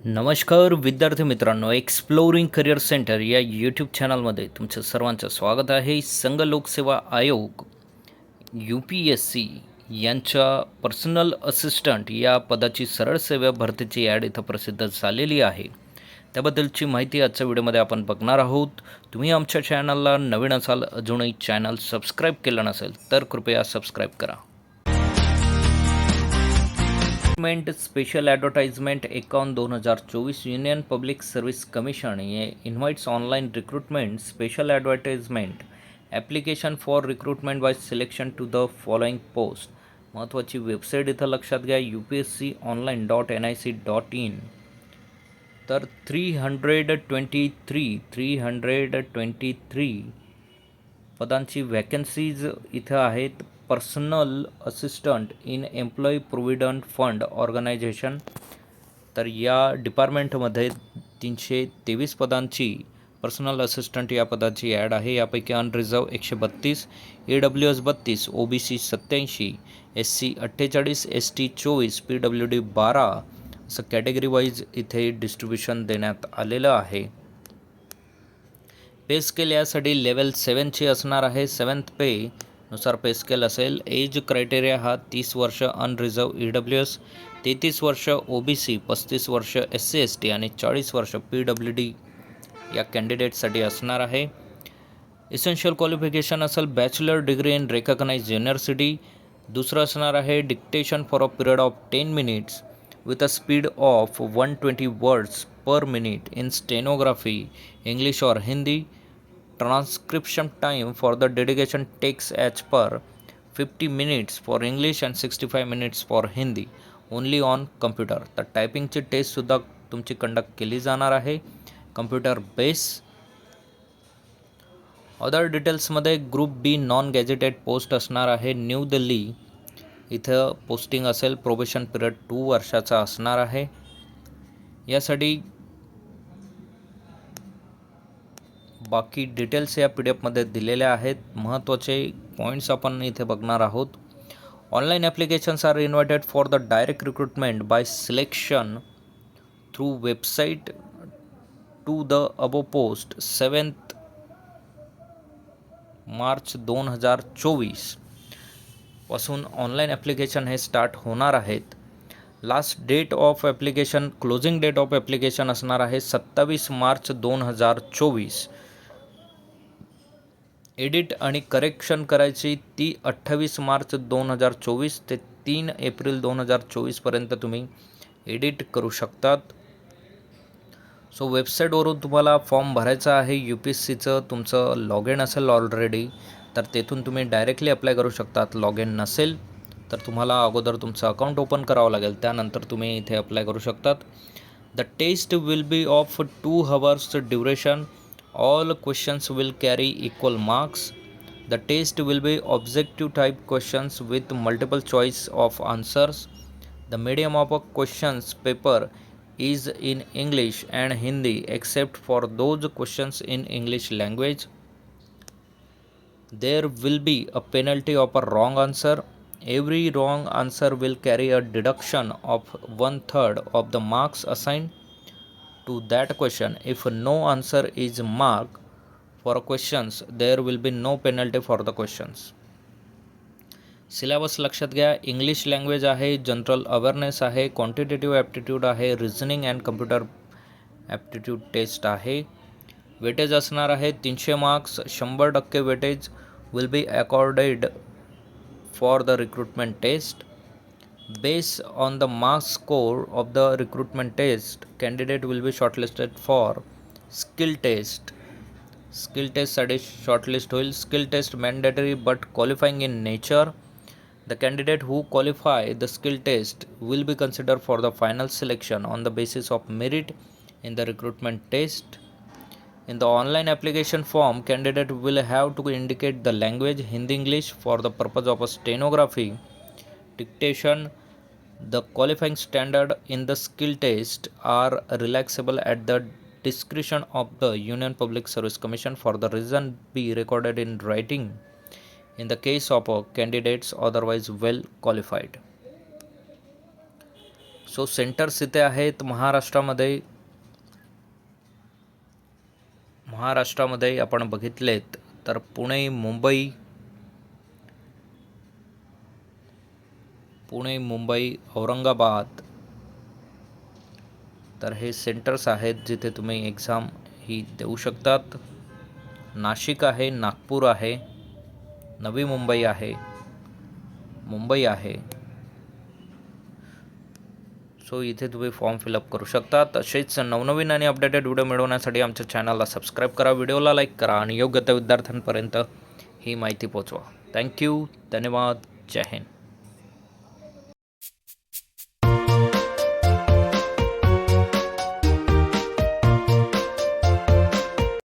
नमस्कार विद्यार्थी मित्रांनो, एक्सप्लोरिंग करिअर सेंटर या यूट्यूब चॅनलमध्ये तुमचं सर्वांचं स्वागत आहे. संघ लोकसेवा आयोग UPSC यांच्या पर्सनल असिस्टंट या पदाची सरळ सेवा भरतीची ॲड इथं प्रसिद्ध झालेली आहे. त्याबद्दलची माहिती आजच्या व्हिडिओमध्ये आपण बघणार आहोत. तुम्ही आमच्या चॅनलला नवीन असाल, अजूनही चॅनल सबस्क्राईब केलं नसेल तर कृपया सबस्क्राईब करा. Special advertisement account 2024 union public service commission invites online recruitment special advertisement application for recruitment by selection to the following post. महत्त्वाची वेबसाईट इथं लक्षात घ्या, upsconline.nic.in. तर 323 पदांची वॅकन्सीज इथं आहेत. Personal assistant in employee provident fund organisation, तर या डिपार्टमेंटमध्ये 323 पदांची पर्सनल असिस्टंट या पदाची ॲड आहे. यापैकी unreserved 132, AWS 32, OBC 87, SC 48, ST 24, PWD 12 असं कॅटेगरी वाईज इथे डिस्ट्रीब्युशन देण्यात आलेलं आहे. पे स्केल यासाठी लेवल 7ची असणार आहे. 7th पे नुसार पे स्केल असेल. एज क्रायटेरिया हा 30 वर्ष अनरिझर्व EWS, 33 वर्ष OBC, 35 वर्ष SC ST आणि 40 वर्ष PWD या कॅन्डिडेटसाठी असणार आहे. इसेन्शियल क्वालिफिकेशन असेल bachelor degree in recognise university. दुसरं असणार आहे dictation for a period of 10 minutes with a speed of 120 words per minute in stenography, English or Hindi. Transcription time for the dedication takes as per 50 minutes for English and 65 minutes for Hindi, only on computer. तर टायपिंगची टेस्टसुद्धा तुमची conduct केली जाणार आहे computer base. Other डिटेल्समध्ये group बी non gazetted post असणार आहे. New Delhi इथं posting असेल. प्रोबेशन पिरियड 2 वर्षाचा असणार आहे. यासाठी बाकी डिटेल्स या PDF दिलेल्या आहेत. महत्त्वाचे पॉईंट्स आपण इथे बघणार आहोत. Online applications are invited for the direct recruitment by selection through website to the above post 7 March 2024 पासून ऑनलाईन ॲप्लिकेशन हे स्टार्ट होणार आहेत. Last date of application, closing date of application असणार आहे 27 मार्च 2024. एडिट आणि करेक्शन करायची ती 28 मार्च 2024 ते 3 एप्रिल 2024 तुम्ही एडिट करू शकतात. सो वेबसाईटवरून तुम्हाला फॉर्म भरायचा आहे. UPSCचं तुमचं लॉग इन असेल ऑलरेडी तर तेथून तुम्ही डायरेक्टली अप्लाय करू शकतात. लॉग इन नसेल तर तुम्हाला अगोदर तुमचं अकाउंट ओपन करावं लागेल, त्यानंतर तुम्ही इथे अप्लाय करू शकतात. The test will be of 2 hours duration. All questions will carry equal marks. The test will be objective type questions with multiple choice of answers. The medium of a questions paper is in English and Hindi except for those questions in English language. There will be a penalty of a wrong answer. Every wrong answer will carry a deduction of 1/3 of the marks assigned to that question. If no answer is marked for questions, there will be no penalty for the questions. Syllabus लक्षात घ्या. English language आहे, general awareness आहे, quantitative aptitude आहे, reasoning and computer aptitude test आहे. Weightage असणार आहे 300 marks. 100% weightage will be accorded for the recruitment test. Based on the marks score of the recruitment test, candidate will be shortlisted for skill test. Skill टेस्टसाठी shortlist होईल. Skill test mandatory but qualifying in nature. The candidate who qualify the skill test will be considered for the final selection on the basis of merit in the recruitment test. In the online application form, candidate will have to indicate the language Hindi English for the purpose of a stenography dictation. The qualifying standard in the skill test are relaxable at the discretion of the Union Public Service Commission for the reason be recorded in writing in the case of candidates otherwise well qualified. So centres इथे आहेत महाराष्ट्रामध्ये आपण बघितलेत तर पुणे मुंबई औरंगाबाद, तर हे centres आहेत जिथे तुम्ही एक्झाम ही देऊ शकतात. नाशिक आहे, नागपूर आहे, नवी मुंबई आहे, मुंबई आहे. सो इथे तुम्ही फॉर्म फिलअप करू शकता. तसेच नवनवीन आणि अपडेटेड व्हिडिओ मिळवण्यासाठी आमच्या चॅनलला सबस्क्राईब करा, व्हिडिओला लाईक करा आणि योग्य त्या विद्यार्थ्यांपर्यंत ही माहिती पोहोचवा. थँक्यू, धन्यवाद, जय हिंद.